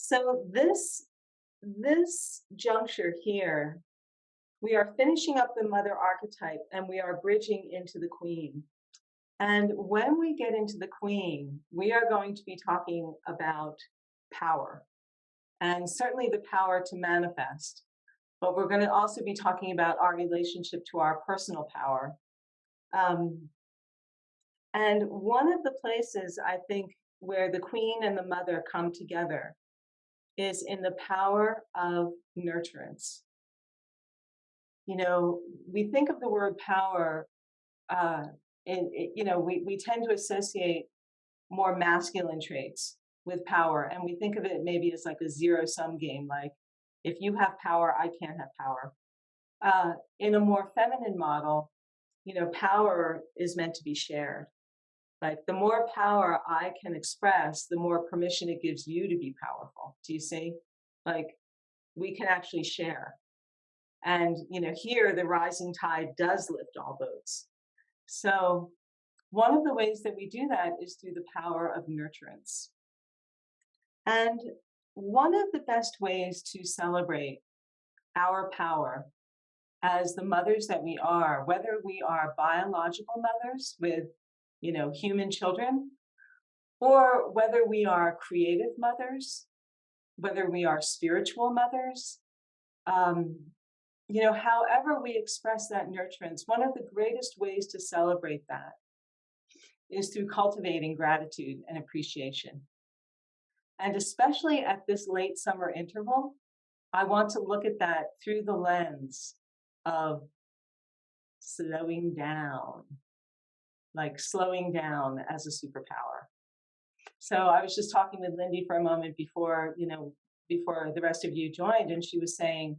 So this juncture here, we are finishing up the mother archetype and we are bridging into the queen. And when we get into the queen, we are going to be talking about power and certainly the power to manifest. But we're going to also be talking about our relationship to our personal power. Um, and one of the places I think where the queen and the mother come together is in the power of nurturance. You know, we think of the word power, uh, we tend to associate more masculine traits with power. And we think of it maybe as like a zero sum game, like if you have power, I can't have power. In a more feminine model, power is meant to be shared. Like the more power I can express, the more permission it gives you to be powerful. Do you see? Like we can actually share. And, here the rising tide does lift all boats. So one of the ways that we do that is through the power of nurturance. And one of the best ways to celebrate our power as the mothers that we are, whether we are biological mothers with, human children, or whether we are creative mothers, whether we are spiritual mothers, however we express that nurturance, one of the greatest ways to celebrate that is through cultivating gratitude and appreciation. And especially at this late summer interval, I want to look at that through the lens of slowing down, like slowing down as a superpower. So I was just talking with Lindy for a moment before the rest of you joined, and she was saying,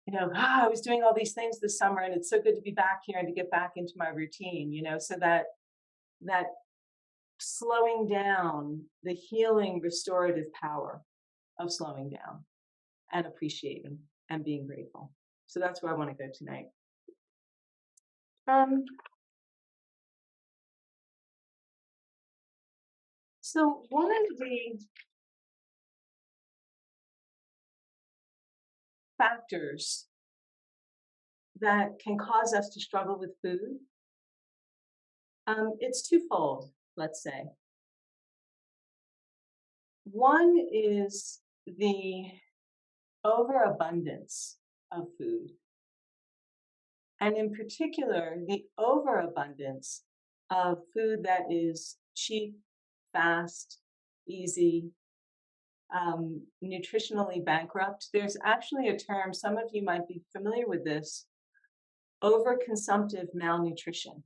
I was doing all these things this summer and it's so good to be back here and to get back into my routine, so that slowing down, the healing, restorative power of slowing down and appreciating and being grateful. So that's where I want to go tonight. So one of the factors that can cause us to struggle with food, it's twofold, let's say. One is the overabundance of food, and in particular, the overabundance of food that is cheap, fast, easy, nutritionally bankrupt. There's actually a term, some of you might be familiar with this, overconsumptive malnutrition.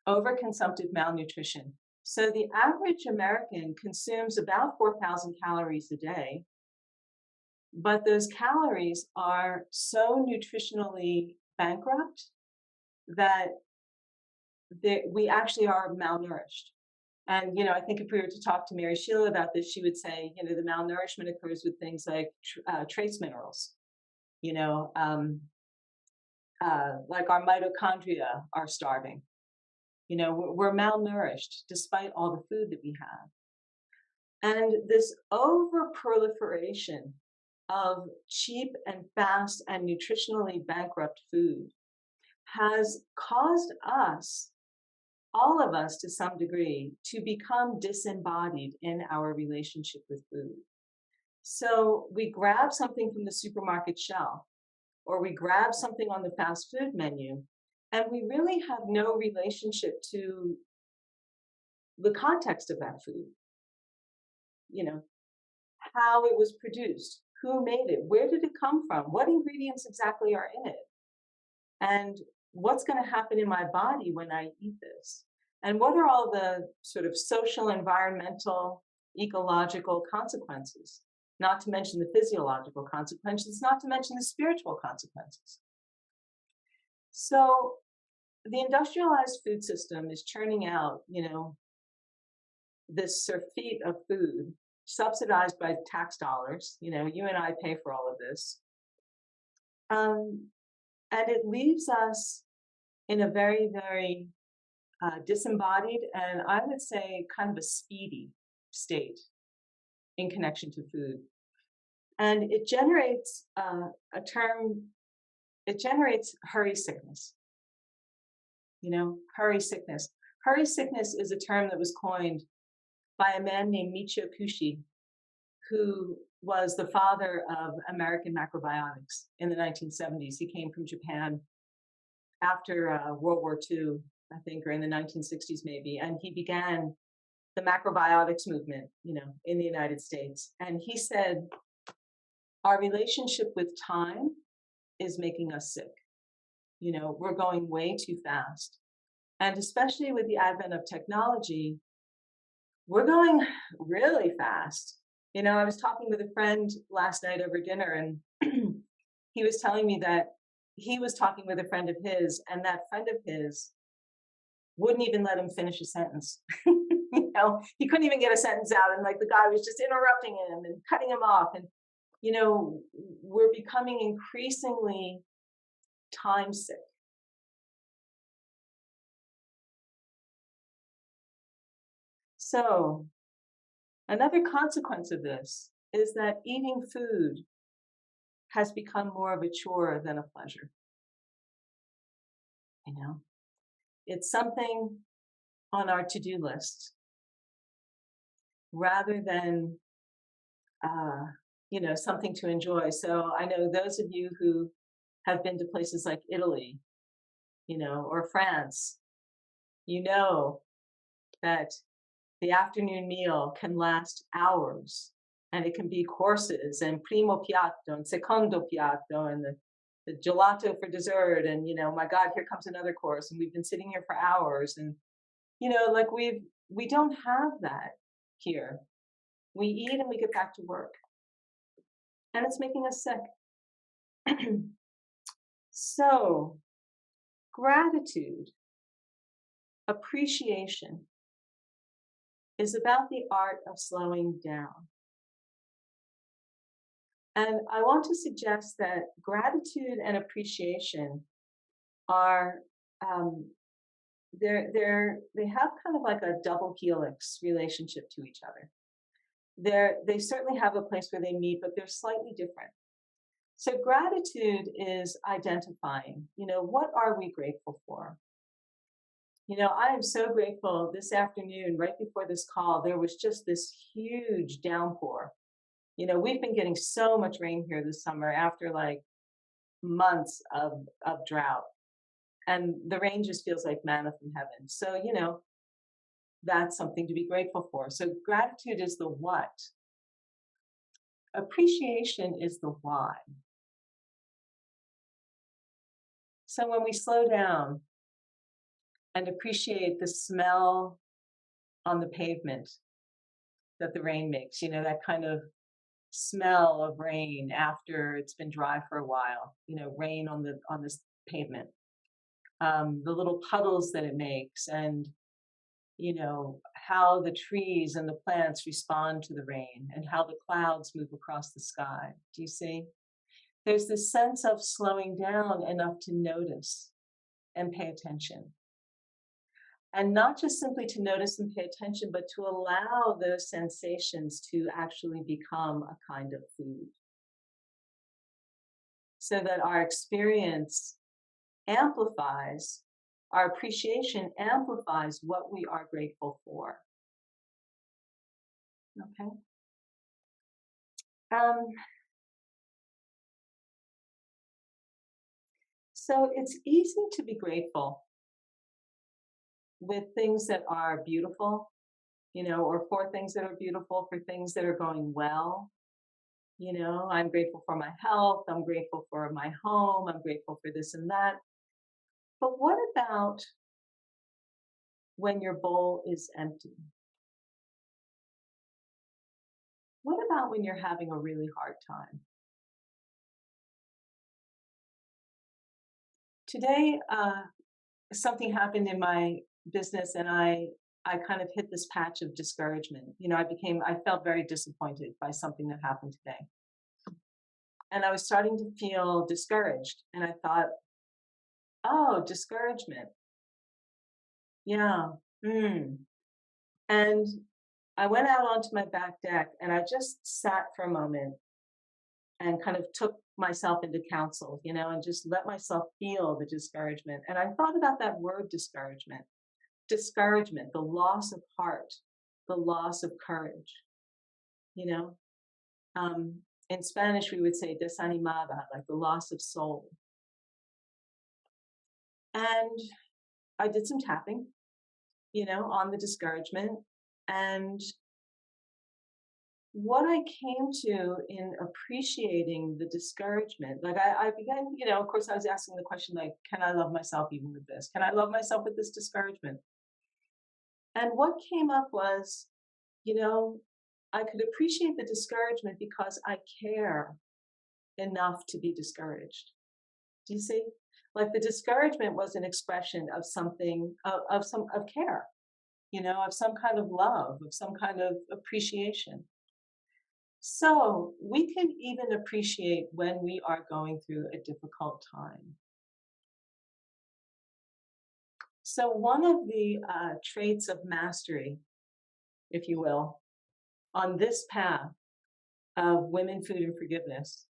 Overconsumptive malnutrition. So the average American consumes about 4,000 calories a day, but those calories are so nutritionally bankrupt that we actually are malnourished. And, I think if we were to talk to Mary Sheila about this, she would say, the malnourishment occurs with things like trace minerals, like our mitochondria are starving. We're malnourished despite all the food that we have. And this overproliferation of cheap and fast and nutritionally bankrupt food has caused us, all of us to some degree, to become disembodied in our relationship with food. So we grab something from the supermarket shelf, or we grab something on the fast food menu, and we really have no relationship to the context of that food. How it was produced, who made it, where did it come from, what ingredients exactly are in it, and what's going to happen in my body when I eat this, and what are all the sort of social, environmental, ecological consequences, not to mention the physiological consequences, not to mention the spiritual consequences. So the industrialized food system is churning out, this surfeit of food subsidized by tax dollars. You and I pay for all of this. And it leaves us in a very, very disembodied and I would say kind of a speedy state. in connection to food. And it generates it generates hurry sickness. Hurry sickness. Hurry sickness is a term that was coined by a man named Michio Kushi, who was the father of American macrobiotics in the 1970s. He came from Japan after World War II, I think, or in the 1960s maybe, and he began the macrobiotics movement, in the United States. And he said, our relationship with time is making us sick. We're going way too fast. And especially with the advent of technology, we're going really fast. I was talking with a friend last night over dinner, and he was telling me that he was talking with a friend of his, and that friend of his wouldn't even let him finish a sentence. He couldn't even get a sentence out, and like the guy was just interrupting him and cutting him off. And we're becoming increasingly time sick. So another consequence of this is that eating food has become more of a chore than a pleasure. It's something on our to-do list rather than something to enjoy. So I know those of you who have been to places like Italy, or France, that the afternoon meal can last hours, and it can be courses and primo piatto and secondo piatto and the gelato for dessert. And, my God, here comes another course. And we've been sitting here for hours. And, we don't have that here. We eat and we get back to work. And it's making us sick. So, gratitude, appreciation, is about the art of slowing down. And I want to suggest that gratitude and appreciation are, they have kind of like a double helix relationship to each other. They certainly have a place where they meet, but they're slightly different. So gratitude is identifying, what are we grateful for? I am so grateful this afternoon, right before this call, there was just this huge downpour. We've been getting so much rain here this summer after like months of drought. And the rain just feels like manna from heaven. So, that's something to be grateful for. So gratitude is the what. Appreciation is the why. So when we slow down and appreciate the smell on the pavement that the rain makes, that kind of smell of rain after it's been dry for a while, rain on this pavement, the little puddles that it makes, and how the trees and the plants respond to the rain, and how the clouds move across the sky. Do you see? There's this sense of slowing down enough to notice and pay attention. And not just simply to notice and pay attention, but to allow those sensations to actually become a kind of food. So that our experience amplifies, our appreciation amplifies what we are grateful for. Okay? So it's easy to be grateful with things that are beautiful, or for things that are beautiful, for things that are going well. I'm grateful for my health, I'm grateful for my home, I'm grateful for this and that. But what about when your bowl is empty? What about when you're having a really hard time? Today, something happened in my business, and I kind of hit this patch of discouragement. I felt very disappointed by something that happened today. And I was starting to feel discouraged. And I thought, oh, discouragement. Yeah. And I went out onto my back deck and I just sat for a moment and kind of took myself into counsel, and just let myself feel the discouragement. And I thought about that word discouragement. Discouragement, the loss of heart, the loss of courage, you know. In Spanish, we would say desanimada, like the loss of soul. And I did some tapping, on the discouragement. And what I came to in appreciating the discouragement, like I began, of course, I was asking the question, like, can I love myself even with this? Can I love myself with this discouragement? And what came up was, I could appreciate the discouragement because I care enough to be discouraged. Do you see? Like the discouragement was an expression of something, of care, of some kind of love, of some kind of appreciation. So we can even appreciate when we are going through a difficult time. So one of the traits of mastery, if you will, on this path of women, food, and forgiveness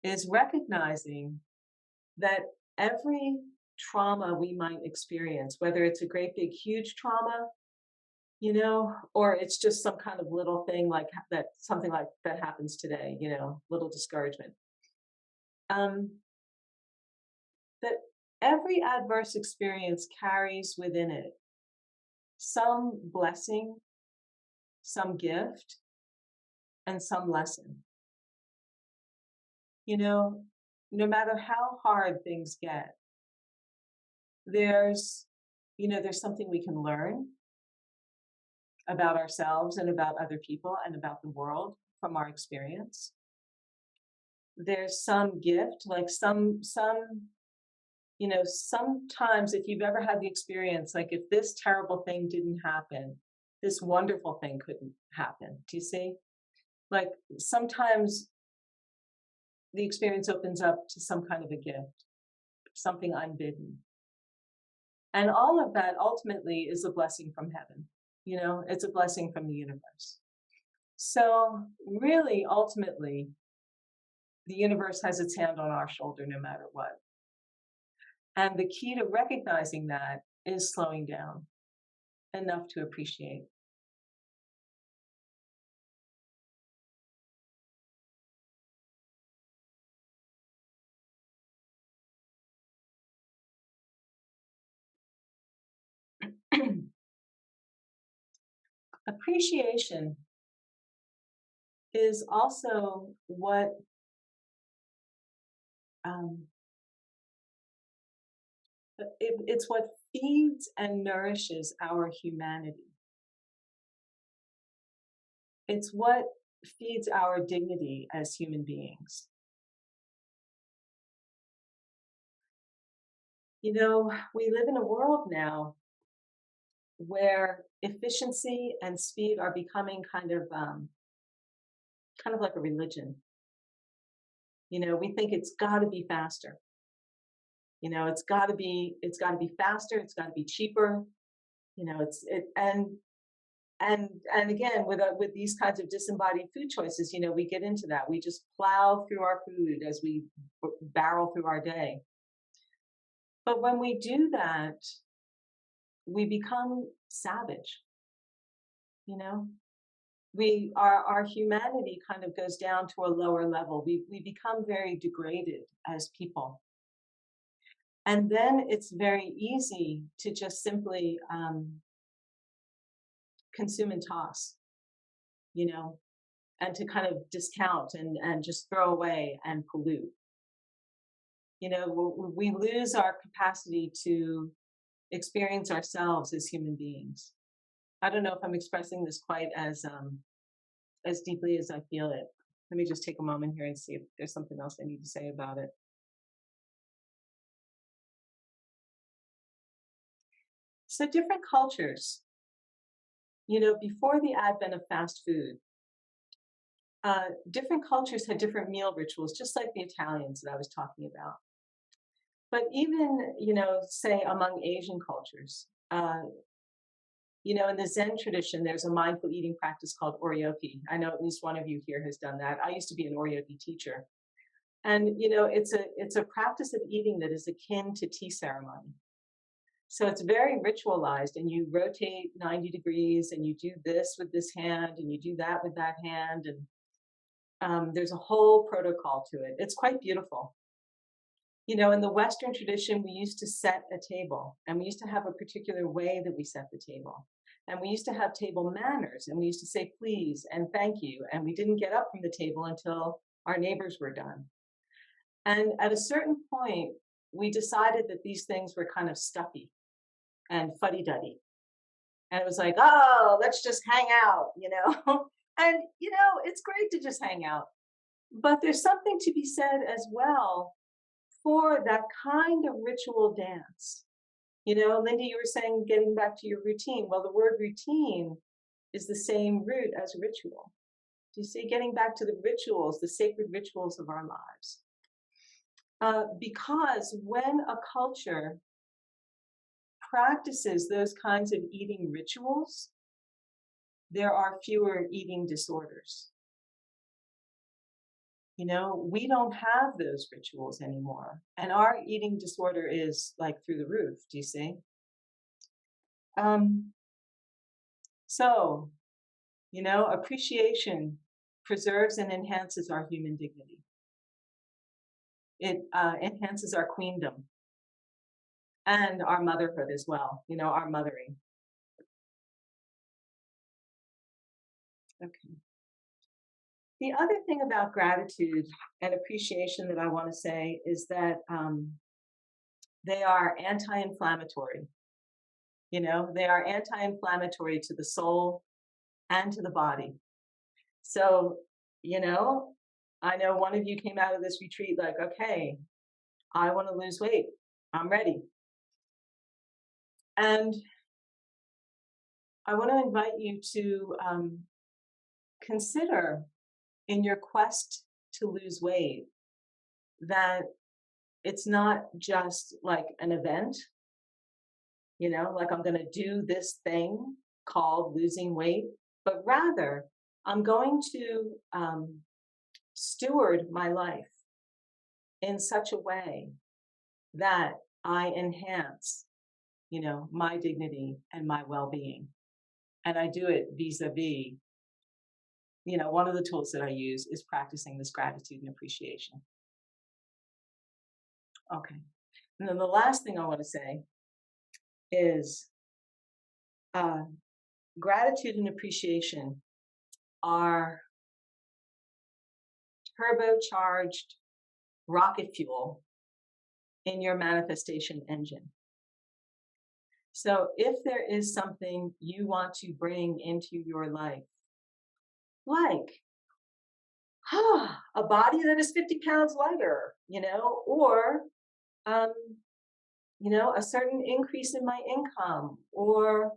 is recognizing that every trauma we might experience, whether it's a great big huge trauma, or it's just some kind of little thing like that, something like that happens today, little discouragement. That every adverse experience carries within it some blessing, some gift, and some lesson. No matter how hard things get, there's something we can learn about ourselves and about other people and about the world from our experience. There's some gift, like sometimes if you've ever had the experience, like if this terrible thing didn't happen, this wonderful thing couldn't happen. Do you see? Like sometimes the experience opens up to some kind of a gift, something unbidden. And all of that ultimately is a blessing from heaven. It's a blessing from the universe. So really, ultimately, the universe has its hand on our shoulder no matter what. And the key to recognizing that is slowing down enough to appreciate. Appreciation is also what it's what feeds and nourishes our humanity. It's what feeds our dignity as human beings. We live in a world now where efficiency and speed are becoming kind of like a religion. We think it's got to be faster. It's got to be faster. It's got to be cheaper. And again, with these kinds of disembodied food choices, we get into that. We just plow through our food as we barrel through our day. But when we do that, we become savage. Our humanity kind of goes down to a lower level. We become very degraded as people. And then it's very easy to just simply consume and toss, and to kind of discount and just throw away and pollute. We lose our capacity to experience ourselves as human beings. I don't know if I'm expressing this quite as deeply as I feel it. Let me just take a moment here and see if there's something else I need to say about it. So different cultures, before the advent of fast food, different cultures had different meal rituals, just like the Italians that I was talking about. But even, say among Asian cultures, In the Zen tradition, there's a mindful eating practice called oryoki. I know at least one of you here has done that. I used to be an oryoki teacher. And it's a practice of eating that is akin to tea ceremony. So it's very ritualized, and you rotate 90 degrees, and you do this with this hand, and you do that with that hand, and there's a whole protocol to it. It's quite beautiful. In the Western tradition, we used to set a table, and we used to have a particular way that we set the table. And we used to have table manners, and we used to say please and thank you, and we didn't get up from the table until our neighbors were done. And at a certain point, we decided that these things were kind of stuffy and fuddy-duddy. And it was like, oh, let's just hang out, And, it's great to just hang out. But there's something to be said as well for that kind of ritual dance. Linda, you were saying getting back to your routine. Well, the word routine is the same root as ritual. Do you see? Getting back to the rituals, the sacred rituals of our lives. Because when a culture practices those kinds of eating rituals, there are fewer eating disorders. We don't have those rituals anymore. And our eating disorder is like through the roof. Do you see? So, appreciation preserves and enhances our human dignity. It enhances our queendom and our motherhood as well, our mothering. Okay. The other thing about gratitude and appreciation that I want to say is that they are anti-inflammatory. They are anti-inflammatory to the soul and to the body. So, I know one of you came out of this retreat like, okay, I want to lose weight. I'm ready. And I want to invite you to consider in your quest to lose weight that it's not just like an event, like I'm going to do this thing called losing weight, but rather I'm going to steward my life in such a way that I enhance, my dignity and my well-being. And I do it vis-a-vis, one of the tools that I use is practicing this gratitude and appreciation. Okay. And then the last thing I want to say is gratitude and appreciation are turbocharged rocket fuel in your manifestation engine. So if there is something you want to bring into your life, like a body that is 50 pounds lighter, or, a certain increase in my income, or,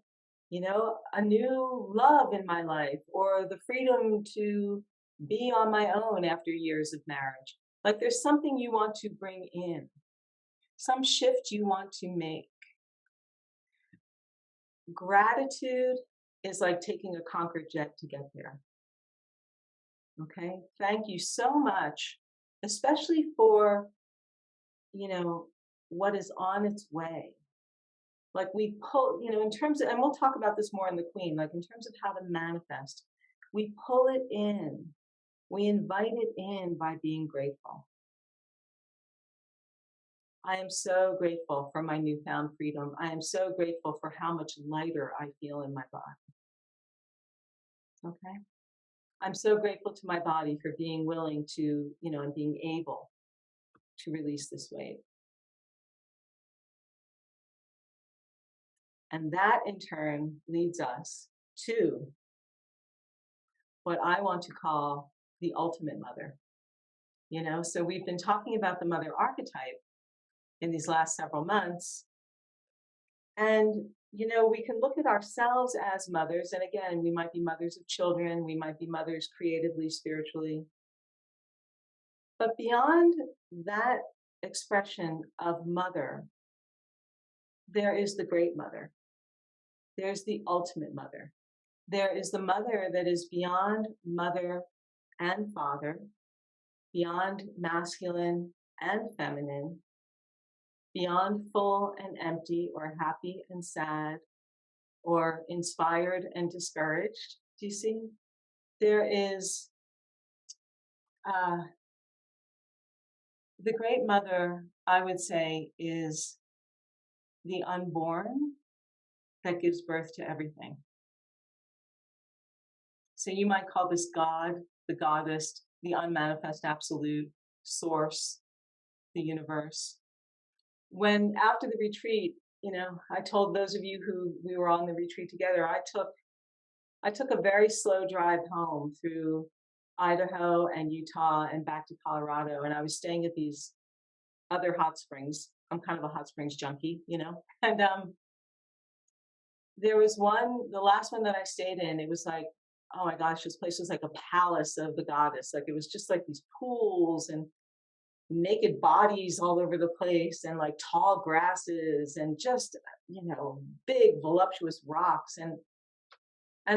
a new love in my life, or the freedom to be on my own after years of marriage. Like there's something you want to bring in, some shift you want to make. Gratitude is like taking a Concord jet to get there. Okay, thank you so much, especially for, what is on its way. Like we pull, in terms of, and we'll talk about this more in the Queen, like in terms of how to manifest, we pull it in, we invite it in by being grateful. I am so grateful for my newfound freedom. I am so grateful for how much lighter I feel in my body. Okay. I'm so grateful to my body for being willing to, and being able to release this weight. And that in turn leads us to what I want to call the ultimate mother. So we've been talking about the mother archetype in these last several months. And, we can look at ourselves as mothers. And again, we might be mothers of children. We might be mothers creatively, spiritually. But beyond that expression of mother, there is the great mother. there's the ultimate mother. There is the mother that is beyond mother and father, beyond masculine and feminine, beyond full and empty, or happy and sad, or inspired and discouraged. Do you see? There is the great mother, I would say, is the unborn that gives birth to everything. So you might call this God, the goddess, the unmanifest absolute, source, the universe. When after the retreat, I told those of you who we were on the retreat together, I took a very slow drive home through Idaho and Utah and back to Colorado, and I was staying at these other hot springs. I'm kind of a hot springs junkie, and there was the last one that I stayed in, it was like, oh my gosh, this place was like a palace of the goddess. Like it was just like these pools and naked bodies all over the place and like tall grasses and just, big voluptuous rocks. And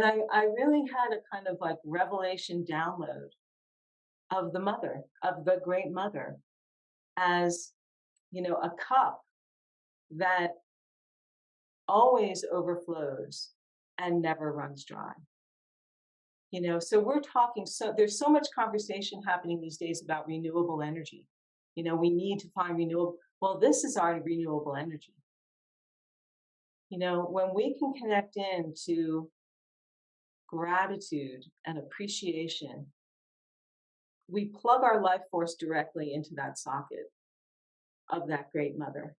I really had a kind of like revelation download of the mother, of the great mother, as, a cup that always overflows and never runs dry. So we're talking, so there's so much conversation happening these days about renewable energy. We need to find renewable. Well, this is our renewable energy. When we can connect into gratitude and appreciation, we plug our life force directly into that socket of that great mother.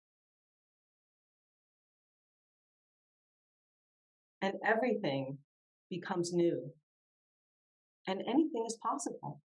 And everything becomes new. And anything is possible.